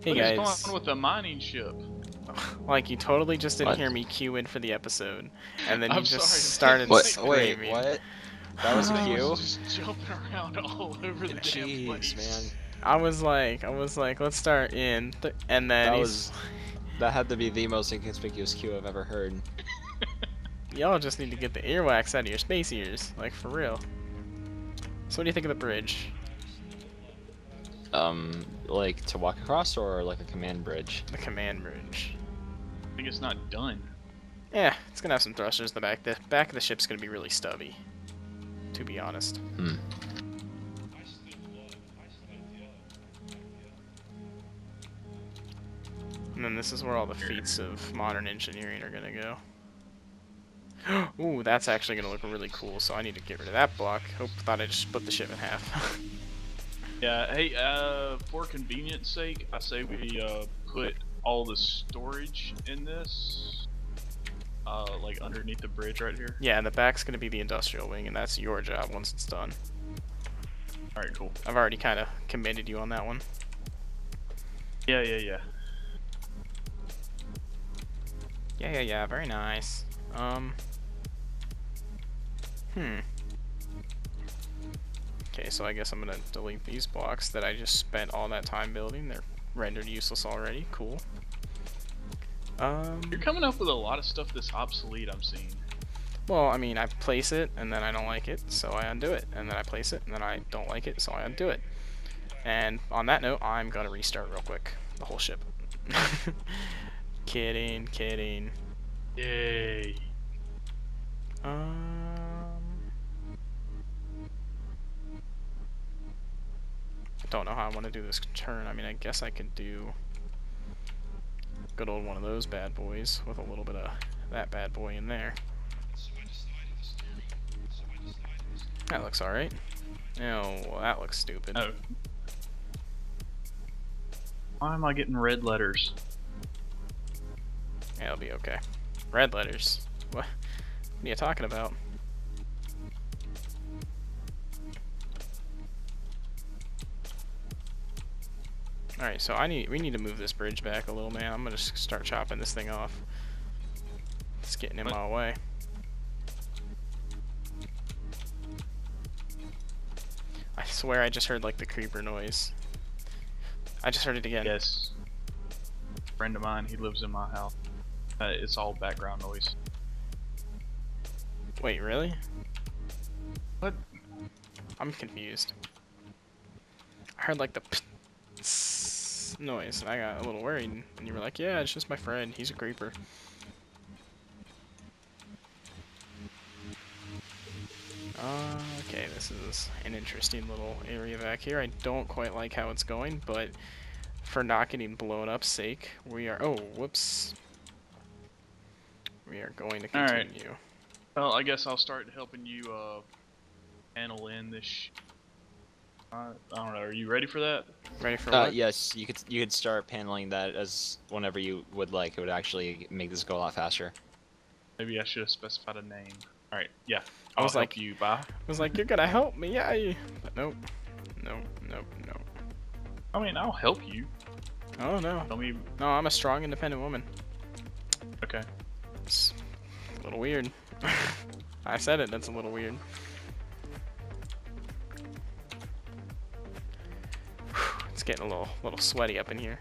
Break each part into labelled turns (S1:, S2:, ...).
S1: Hey
S2: What is going
S1: guys.
S2: on with the mining ship?
S1: Like, you totally just didn't
S3: What?
S1: hear me cue in for the episode, and then you
S2: I'm
S1: just
S2: sorry,
S1: started
S2: man.
S3: What? Wait,
S1: screaming.
S3: what? That was a
S2: Thing was
S3: cue?
S2: just jumping around all over the damn
S3: Jeez, man.
S2: place.
S1: I was like, let's start in, and then
S3: That had to be the most inconspicuous cue I've ever heard.
S1: y'all just need to get the earwax out of your space ears, like for real. So what do you think of the bridge?
S3: Like to walk across or like a command bridge?
S1: The command bridge.
S2: I think it's not done.
S1: Yeah, it's gonna have some thrusters. The back of the ship's gonna be really stubby, to be honest.
S3: Hmm.
S1: And then this is where all the feats of modern engineering are gonna go. Ooh, that's actually gonna look really cool, so I need to get rid of that block. Thought I just split the ship in half.
S2: Yeah, hey, for convenience sake, I say we put all the storage in this, like underneath the bridge right here.
S1: Yeah, and the back's gonna be the industrial wing, and that's your job once it's done.
S2: Alright, cool.
S1: I've already kind of committed you on that one.
S2: Yeah.
S1: Yeah, very nice. Okay, so I guess I'm gonna delete these blocks that I just spent all that time building. They're rendered useless already. Cool.
S2: You're coming up with a lot of stuff that's obsolete, I'm seeing.
S1: Well, I mean, I place it, and then I don't like it, so I undo it. And then I place it, and then I don't like it, so I undo it. And on that note, I'm gonna restart real quick. The whole ship. Kidding.
S2: Yay.
S1: Don't know how I want to do this turn. I mean, I guess I could do good old one of those bad boys with a little bit of that bad boy in there. That looks alright. Oh, well, that looks stupid.
S2: Oh. Why am I getting red letters?
S1: Yeah, it'll be okay. Red letters. What are you talking about? Alright, so we need to move this bridge back a little, man. I'm gonna just start chopping this thing off. It's getting in my way. I swear I just heard like the creeper noise. I just heard it again.
S2: Yes. A friend of mine, he lives in my house. It's all background noise.
S1: Wait, really?
S2: What?
S1: I'm confused. I heard like the noise, and I got a little worried, and you were like, yeah, it's just my friend, he's a creeper. Okay, this is an interesting little area back here. I don't quite like how it's going, but for not getting blown up sake, we are, oh, whoops. We are going to continue.
S2: Alright. Well, I guess I'll start helping you, panel in this I don't know, are you ready for that?
S1: Ready for what?
S3: Yes, you could start paneling that as whenever you would like. It would actually make this go a lot faster.
S2: Maybe I should have specified a name. Alright, yeah.
S1: I
S2: I'll
S1: was
S2: help
S1: like,
S2: you, bye.
S1: I was like, you're gonna help me, yay! But nope. Nope.
S2: I mean, I'll help you.
S1: Oh no.
S2: Tell me.
S1: No, I'm a strong, independent woman.
S2: Okay.
S1: It's a little weird. I said it, that's a little weird. It's getting a little sweaty up in here.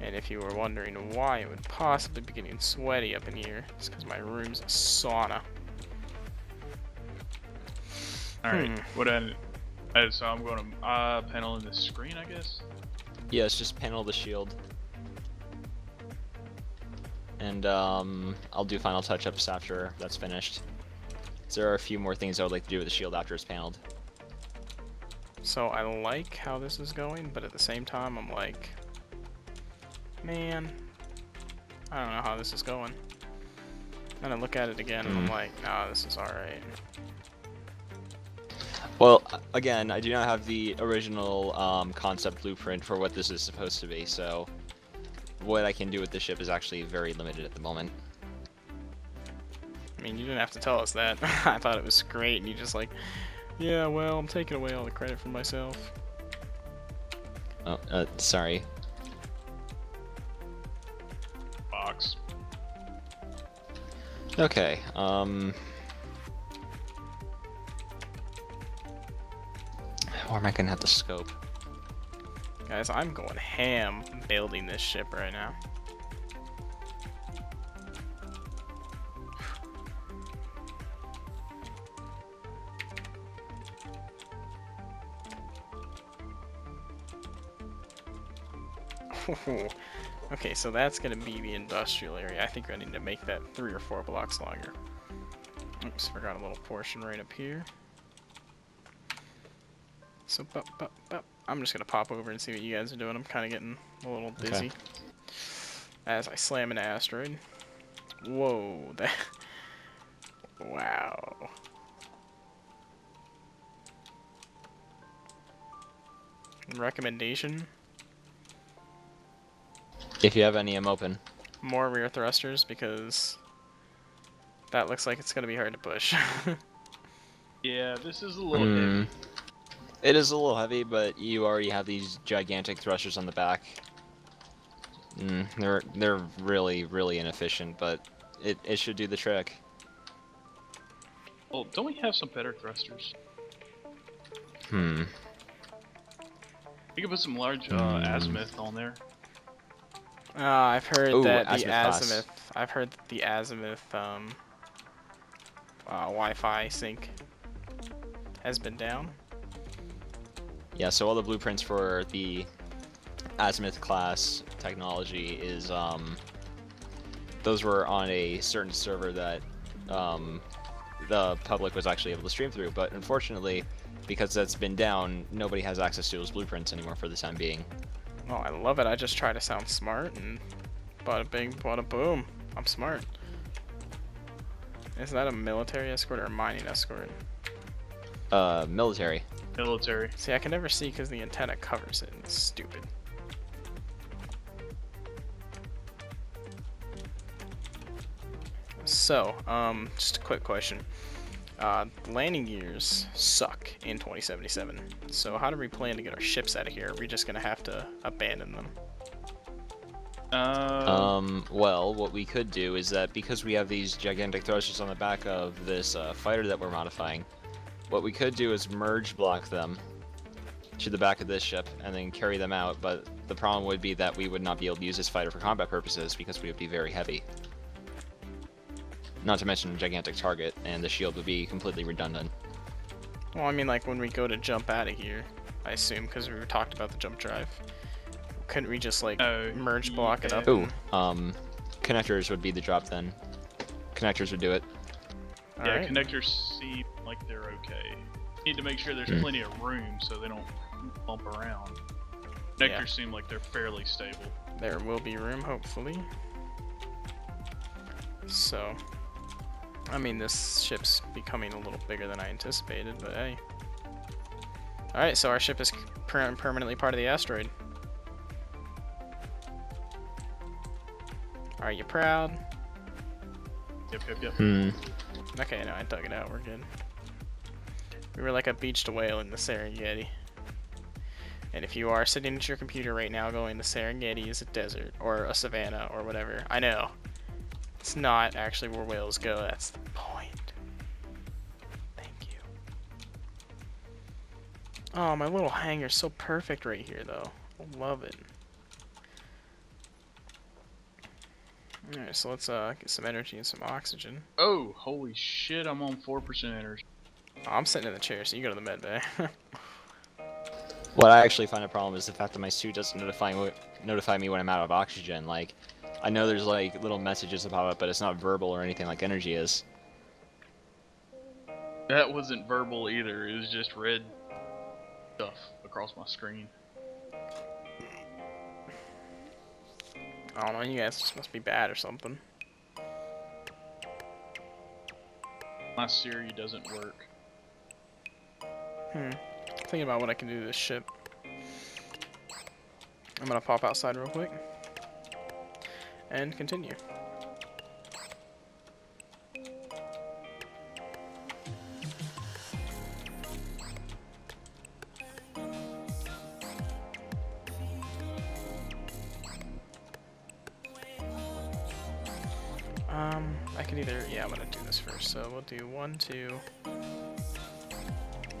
S1: And if you were wondering why it would possibly be getting sweaty up in here, it's because my room's a sauna.
S2: Alright, so I'm going to panel in the screen, I guess?
S3: Yes, just panel the shield. And I'll do final touch-ups after that's finished. There are a few more things I would like to do with the shield after it's paneled.
S1: So I like how this is going, but at the same time I'm like, man, I don't know how this is going. And I look at it again and I'm like, nah, this is alright.
S3: Well, again, I do not have the original concept blueprint for what this is supposed to be, so what I can do with the ship is actually very limited at the moment.
S1: I mean, you didn't have to tell us that. I thought it was great, and you just like, yeah, well, I'm taking away all the credit from myself.
S3: Oh, sorry.
S2: Box.
S3: Okay, where am I gonna have the scope?
S1: Guys, I'm going ham building this ship right now. Okay, so that's gonna be the industrial area. I think I need to make that 3 or 4 blocks longer. Oops, forgot a little portion right up here. So, I'm just gonna pop over and see what you guys are doing. I'm kind of getting a little dizzy as I slam an asteroid. Whoa, that. Wow. Recommendation:
S3: If you have any, I'm open.
S1: more rear thrusters, because that looks like it's gonna be hard to push.
S2: Yeah, this is a little heavy.
S3: It is a little heavy, but you already have these gigantic thrusters on the back. They're really inefficient, but it should do the trick.
S2: Well, don't we have some better thrusters?
S3: Hmm.
S2: We could put some large azimuth on there.
S1: I've heard
S3: Ooh,
S1: that the
S3: azimuth class.
S1: azimuth. I've heard that the azimuth Wi-Fi sync has been down.
S3: Yeah, so all the blueprints for the azimuth class technology is those were on a certain server that the public was actually able to stream through, but unfortunately, because that's been down, nobody has access to those blueprints anymore for the time being.
S1: Oh, I love it. I just try to sound smart, and bada bing, bada boom. I'm smart. Is that a military escort or a mining escort?
S3: Military.
S2: Military.
S1: See, I can never see because the antenna covers it, and it's stupid. So, just a quick question. Landing gears suck in 2077. So how do we plan to get our ships out of here? Are we just gonna have to abandon them?
S3: Well, what we could do is that because we have these gigantic thrusters on the back of this fighter that we're modifying, what we could do is merge block them to the back of this ship and then carry them out, but the problem would be that we would not be able to use this fighter for combat purposes because we would be very heavy. Not to mention a gigantic target, and the shield would be completely redundant.
S1: Well, I mean, like when we go to jump out of here, I assume, because we were talked about the jump drive. Couldn't we just like merge block it up?
S3: Ooh, connectors would be the drop then. Connectors would do it.
S2: Yeah,
S1: Alright.
S2: connectors seem like they're okay. Need to make sure there's plenty of room so they don't bump around. Connectors seem like they're fairly stable.
S1: There will be room, hopefully. So, I mean, this ship's becoming a little bigger than I anticipated, but hey. Alright, so our ship is permanently part of the asteroid. Are you proud?
S2: Yep.
S1: Okay, no, I dug it out. We're good. We were like a beached whale in the Serengeti. And if you are sitting at your computer right now going, the Serengeti is a desert, or a savanna, or whatever, I know. It's not actually where whales go, that's the point. Thank you. Oh, my little hangar's so perfect right here, though. I love it. Alright, so let's get some energy and some oxygen.
S2: Oh, holy shit, I'm on 4% energy.
S1: Oh, I'm sitting in the chair, so you go to the med bay.
S3: What I actually find a problem is the fact that my suit doesn't notify me when I'm out of oxygen. Like, I know there's like little messages about it, but it's not verbal or anything like energy is.
S2: That wasn't verbal either, it was just red stuff across my screen.
S1: I don't know, you guys just must be bad or something.
S2: My Siri doesn't work.
S1: Thinking about what I can do to this ship. I'm gonna pop outside real quick. And continue. I could either, yeah, I'm gonna do this first. So we'll do 1, 2.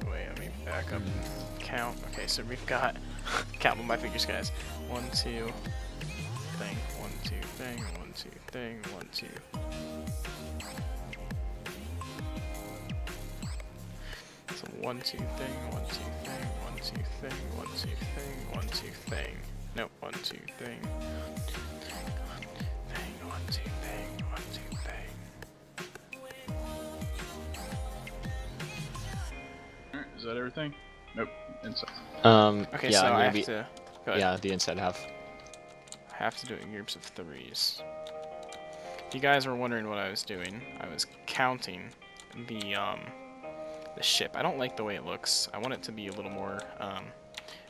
S1: Wait, let me back up and count. Okay, so we've got, count with my fingers, guys. 1, 2, thing, 1, 2, thing, 1, 2, thing, 1, 2. So 1, 2, thing, 1, 2, thing, 1, 2, thing, 1, 2, thing, 1, 2, thing. Nope, 1, 2, thing. Thing, 1, 2, thing, 1, 2, thing.
S2: Alright, is that everything? Nope. Inside.
S1: Okay,
S3: yeah,
S1: so
S3: I'm
S1: I
S3: gonna
S1: have
S3: be,
S1: to. Go ahead.
S3: yeah, the inside half.
S1: I have to do it in groups of 3s. If you guys were wondering what I was doing, I was counting the ship. I don't like the way it looks. I want it to be a little more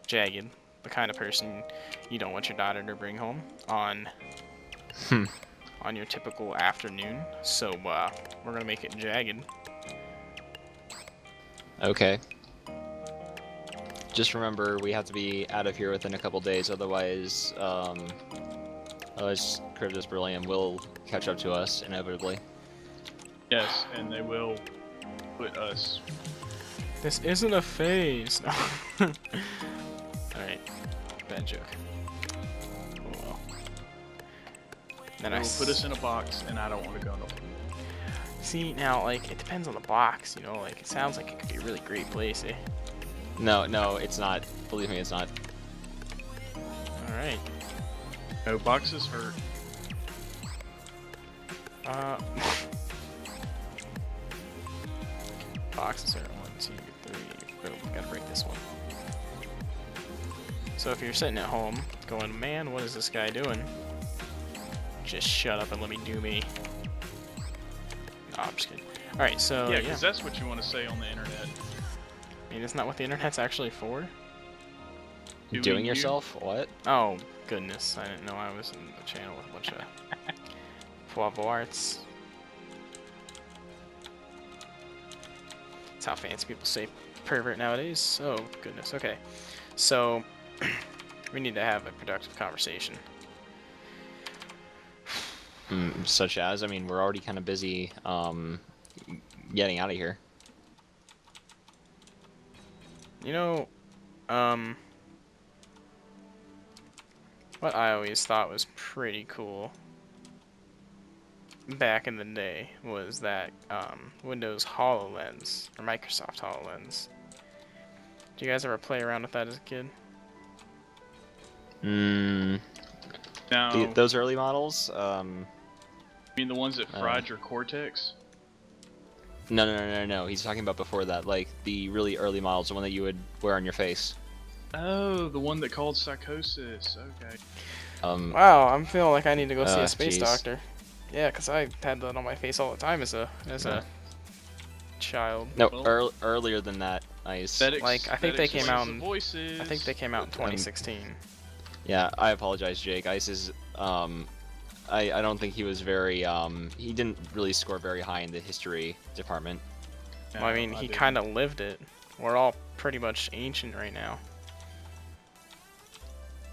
S1: jagged. The kind of person you don't want your daughter to bring home on on your typical afternoon. So we're gonna make it jagged.
S3: Okay. Just remember, we have to be out of here within a couple days, otherwise, Cryptus Beryllium will catch up to us, inevitably.
S2: Yes, and they will put us.
S1: This isn't a phase. No. Alright. Bad joke. Oh well. Then
S2: They will put us in a box, and I don't want to go no.
S1: See, now, like, it depends on the box, you know? Like, it sounds like it could be a really great place, eh?
S3: No, it's not. Believe me, it's not.
S1: Alright.
S2: No, boxes hurt.
S1: Boxes are 1, 2, 3. Boom, gotta break this one. So if you're sitting at home going, man, what is this guy doing? Just shut up and let me do me. No, I'm just kidding. Alright, so
S2: Yeah, because that's what you want to say on the internet.
S1: I mean, isn't that what the internet's actually for?
S3: Doing yourself? What?
S1: Oh, goodness. I didn't know I was in the channel with a bunch of Poivre arts. That's how fancy people say pervert nowadays. Oh, goodness. Okay. So, we need to have a productive conversation.
S3: Such as? I mean, we're already kind of busy, getting out of here.
S1: You know, what I always thought was pretty cool back in the day was that Windows HoloLens, or Microsoft HoloLens. Did you guys ever play around with that as a kid?
S2: No.
S3: Those early models,
S2: You mean the ones that fried your cortex?
S3: No. He's talking about before that, like the really early models, the one that you would wear on your face.
S2: Oh, the one that called psychosis. Okay.
S1: Wow, I'm feeling like I need to go see a space
S3: jeez.
S1: doctor. Yeah, because I had that on my face all the time as a child.
S3: No,
S2: Well-
S3: earlier than that, Ice.
S1: Like, I think they came out in-
S2: Voices.
S1: I think they came out in 2016.
S3: Yeah, I apologize, Jake. Ice is, I don't think he was very, he didn't really score very high in the history department.
S1: Well, I mean, he kind of lived it. We're all pretty much ancient right now.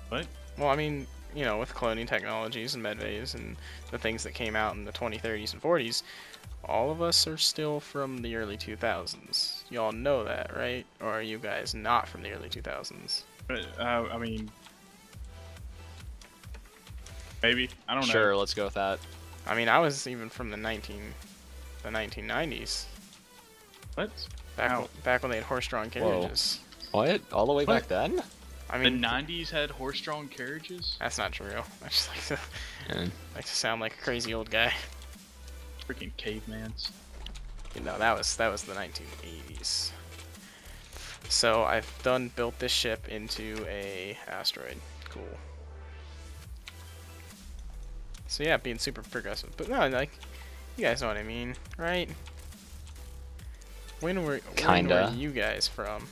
S2: What?
S1: Well, I mean, you know, with cloning technologies and medbays and the things that came out in the 2030s and 40s, all of us are still from the early 2000s. You all know that, right? Or are you guys not from the early 2000s?
S2: I mean, maybe. I don't know.
S3: Sure, let's go with that.
S1: I mean, I was even from the 1990s.
S2: What?
S1: Back when they had horse-drawn carriages.
S3: What? All the way
S2: What?
S3: back then?
S1: I
S2: The
S1: mean,
S2: 90s had horse-drawn carriages?
S1: that's not true. I just
S3: Yeah.
S1: like to sound like a crazy old guy.
S2: Freaking cavemans.
S1: You know, that was the 1980s. So I've built this ship into a asteroid. Cool. So yeah, being super progressive. But no, like, you guys know what I mean, right? When were you guys from?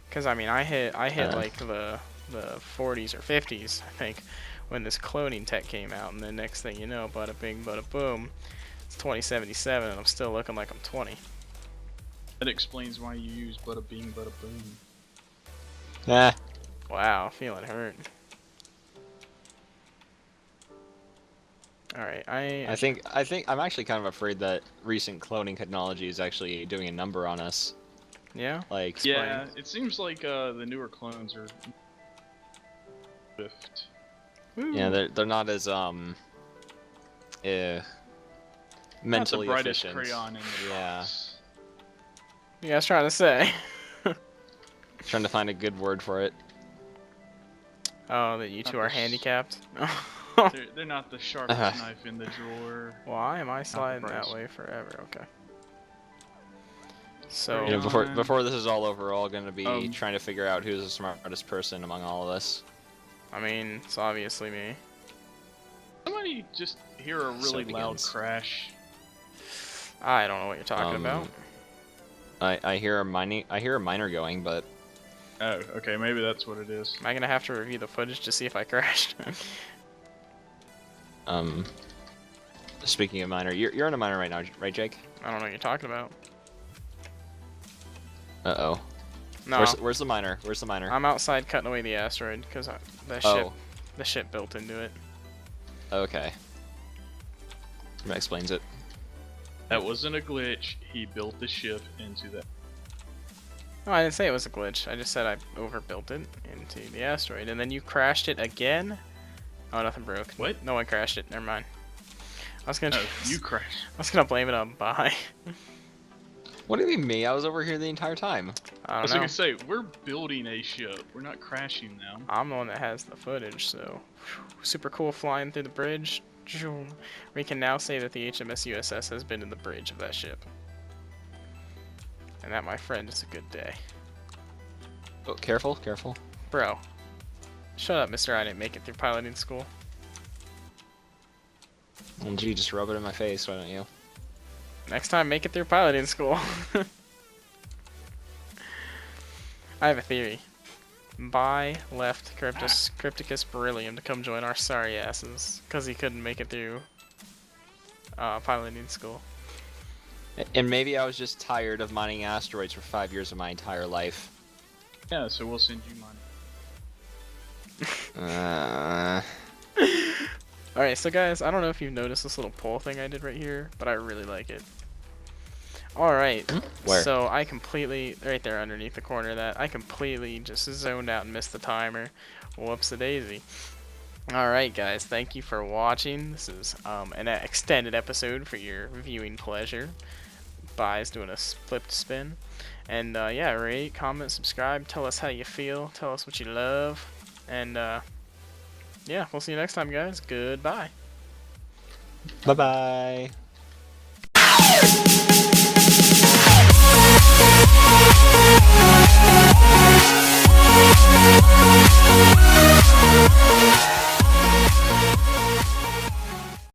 S1: Because I mean, I hit like the 40s or 50s, I think, when this cloning tech came out, and the next thing you know, bada bing, bada boom, it's 2077, and I'm still looking like I'm 20.
S2: That explains why you use bada bing, bada boom.
S1: All right,
S3: I think I'm actually kind of afraid that recent cloning technology is actually doing a number on us.
S1: Yeah.
S3: Like,
S2: Yeah, it seems like the newer clones are swift.
S3: yeah, they're not as
S2: Not the
S3: mentally
S2: brightest
S3: efficient.
S2: crayon in the
S3: Yeah.
S2: box.
S1: You guys trying to say?
S3: Trying to find a good word for it.
S1: Oh, that you two are handicapped?
S2: They're not the sharpest knife in the drawer.
S1: Why am I sliding that
S2: brightest.
S1: way forever? Okay. So,
S3: You know,
S2: Crayon.
S3: before this is all over, we're all gonna be
S2: Um,
S3: trying to figure out who's the smartest person among all of us.
S1: I mean, it's obviously me.
S2: Somebody just hear a
S3: So
S2: really
S3: it
S2: loud
S3: begins.
S2: crash.
S1: I don't know what you're talking about.
S3: I hear a miner going, but
S2: Oh, okay, maybe that's what it is.
S1: Am I gonna have to review the footage to see if I crashed?
S3: speaking of miner, you're in a miner right now, right, Jake?
S1: I don't know what you're talking about.
S3: Uh-oh.
S1: No,
S3: Where's the miner? Where's the miner?
S1: I'm outside cutting away the asteroid because the ship built into it.
S3: Okay. That explains it.
S2: That wasn't a glitch. He built the ship into that.
S1: No, I didn't say it was a glitch. I just said I overbuilt it into the asteroid, and then you crashed it again. Oh, nothing broke.
S2: What?
S1: No one crashed it. Never mind. I was gonna.
S2: Oh, you crashed.
S1: I was gonna blame it on Bye.
S3: What do you mean me? I was over here the entire time.
S1: I
S2: I was
S1: don't know.
S2: gonna say, we're building a ship. We're not crashing them.
S1: I'm the one that has the footage, so super cool flying through the bridge. We can now say that the HMS USS has been in the bridge of that ship. And that, my friend, is a good day.
S3: Oh, careful, careful.
S1: Bro. Shut up, mister. I didn't make it through piloting school.
S3: Well, gee, just rub it in my face, why don't you?
S1: Next time, make it through piloting school. I have a theory. Bye left Crypticus Beryllium to come join our sorry asses because he couldn't make it through piloting school.
S3: And maybe I was just tired of mining asteroids for 5 years of my entire life.
S2: Yeah, so we'll send you money.
S1: Alright, so guys, I don't know if you've noticed this little poll thing I did right here, but I really like it. Alright,
S3: Where?
S1: so I completely, right there underneath the corner of that, I completely just zoned out and missed the timer. Whoops-a-daisy. Alright guys, thank you for watching. This is an extended episode for your viewing pleasure. Bye's doing a flipped spin. And yeah, rate, comment, subscribe, tell us how you feel, tell us what you love. And yeah, we'll see you next time guys. Goodbye.
S3: Bye-bye.
S4: We'll be right back.